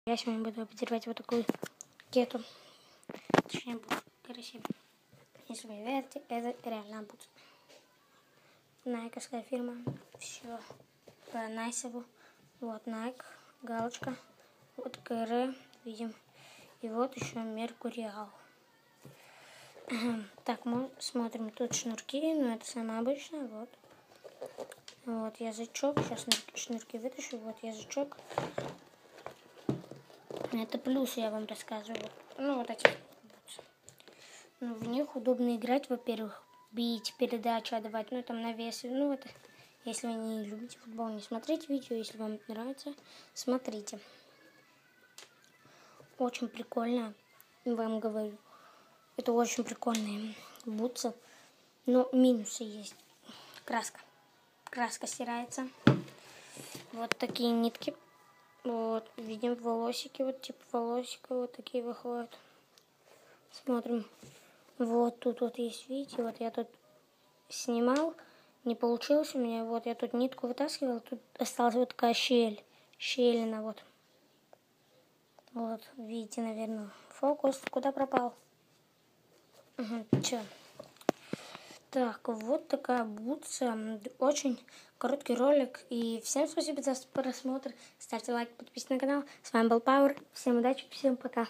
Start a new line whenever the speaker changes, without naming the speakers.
Я сегодня буду обозревать вот такую кету. Точнее, буду красиво. Если вы верите, это реально будет. Найковская фирма. Все по Найсову. Вот Найк, галочка. Вот КР, видим. И вот еще Меркуриал. Так, мы смотрим тут шнурки. Ну, это самое обычное. Вот. Вот язычок. Сейчас шнурки вытащу. Вот язычок. Это плюс, я вам рассказываю. Ну, вот эти. Ну, в них удобно играть, во-первых, бить, передачу отдавать, ну, там навесы. Ну, это, если вы не любите футбол, не смотрите видео. Если вам это нравится, смотрите. Очень прикольно, вам говорю. Это очень прикольные бутсы. Но минусы есть. Краска. Краска стирается. Вот такие нитки. Вот, видим волосики, вот типа волосика вот такие выходят. Смотрим. Вот тут вот есть, видите, вот я тут снимал, не получилось у меня. Вот я тут нитку вытаскивал, тут осталась вот такая щелина вот. Вот, видите, наверное, фокус куда пропал. Чё? Так, вот такая бутса. Очень короткий ролик. И всем спасибо за просмотр. Ставьте лайк, подписывайтесь на канал. С вами был Power. Всем удачи, всем пока.